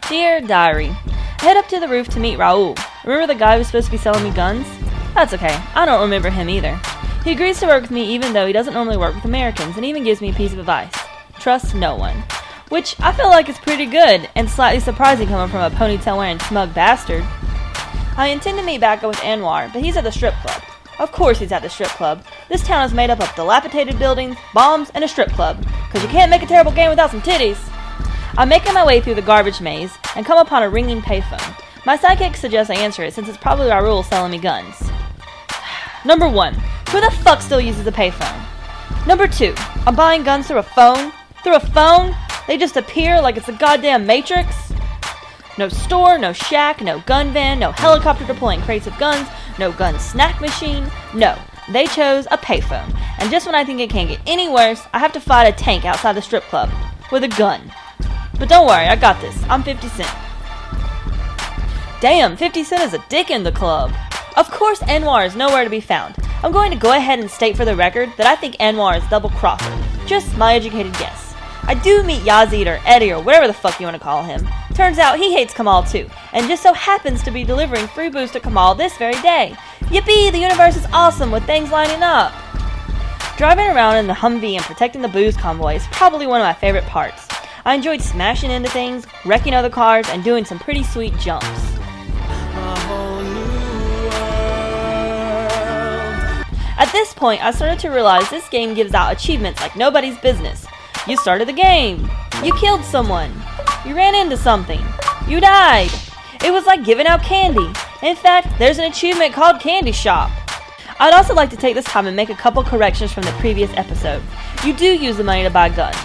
Dear Diary, I head up to the roof to meet Raul. Remember the guy who was supposed to be selling me guns? That's okay, I don't remember him either. He agrees to work with me even though he doesn't normally work with Americans, and even gives me a piece of advice. Trust no one. Which I feel like is pretty good, and slightly surprising coming from a ponytail-wearing smug bastard. I intend to meet back up with Anwar, but he's at the strip club. Of course he's at the strip club. This town is made up of dilapidated buildings, bombs, and a strip club, because you can't make a terrible game without some titties. I'm making my way through the garbage maze, and come upon a ringing payphone. My sidekick suggests I answer it since it's probably Raul selling me guns. Number 1. Who the fuck still uses a payphone? Number 2. I'm buying guns through a phone? Through a phone? They just appear like it's a goddamn Matrix? No store, no shack, no gun van, no helicopter deploying crates of guns, no gun snack machine. No, they chose a payphone. And just when I think it can't get any worse, I have to fight a tank outside the strip club. With a gun. But don't worry, I got this. I'm 50 Cent. Damn, 50 Cent is a dick in the club. Of course Anwar is nowhere to be found. I'm going to go ahead and state for the record that I think Anwar is double-crosser. Just my educated guess. I do meet Yazid or Eddie or whatever the fuck you want to call him. Turns out he hates Kamal too, and just so happens to be delivering free booze to Kamal this very day. Yippee, the universe is awesome with things lining up. Driving around in the Humvee and protecting the booze convoy is probably one of my favorite parts. I enjoyed smashing into things, wrecking other cars, and doing some pretty sweet jumps. At this point, I started to realize this game gives out achievements like nobody's business. You started the game. You killed someone. You ran into something. You died. It was like giving out candy. In fact, there's an achievement called Candy Shop. I'd also like to take this time and make a couple corrections from the previous episode. You do use the money to buy guns.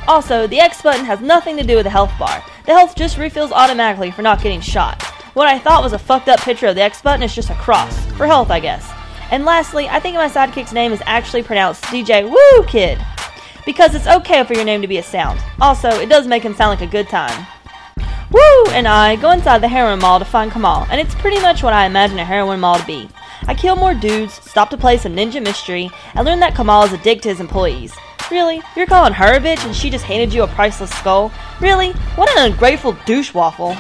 Also, the X button has nothing to do with the health bar. The health just refills automatically for not getting shot. What I thought was a fucked up picture of the X button is just a cross. For health, I guess. And lastly, I think my sidekick's name is actually pronounced DJ Woo Kid. Because it's okay for your name to be a sound. Also, it does make him sound like a good time. Woo and I go inside the heroin mall to find Kamal, and it's pretty much what I imagine a heroin mall to be. I kill more dudes, stop to play some ninja mystery, and learn that Kamal is a dick to his employees. Really? You're calling her a bitch and she just handed you a priceless skull? Really? What an ungrateful douche waffle.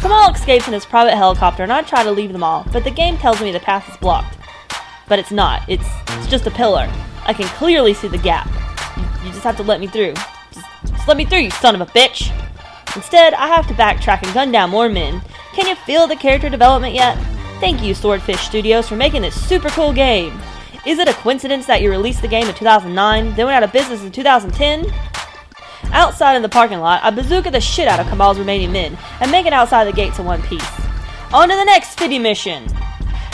Kamal escapes in his private helicopter and I try to leave the mall, but the game tells me the path is blocked. But it's not. It's just a pillar. I can clearly see the gap. You just have to let me through. Just let me through, you son of a bitch! Instead, I have to backtrack and gun down more men. Can you feel the character development yet? Thank you, Swordfish Studios, for making this super cool game. Is it a coincidence that you released the game in 2009, then went out of business in 2010? Outside in the parking lot, I bazooka the shit out of Kamal's remaining men, and make it outside the gates in one piece. On to the next Fiddy mission!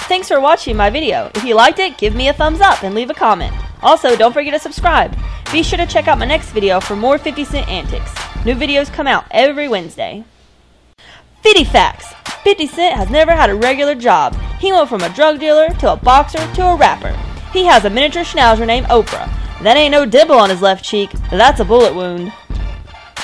Thanks for watching my video. If you liked it, give me a thumbs up and leave a comment. Also, don't forget to subscribe. Be sure to check out my next video for more 50 Cent antics. New videos come out every Wednesday. Fiddy Facts! 50 Cent has never had a regular job. He went from a drug dealer, to a boxer, to a rapper. He has a miniature schnauzer named Oprah. That ain't no dimple on his left cheek, that's a bullet wound.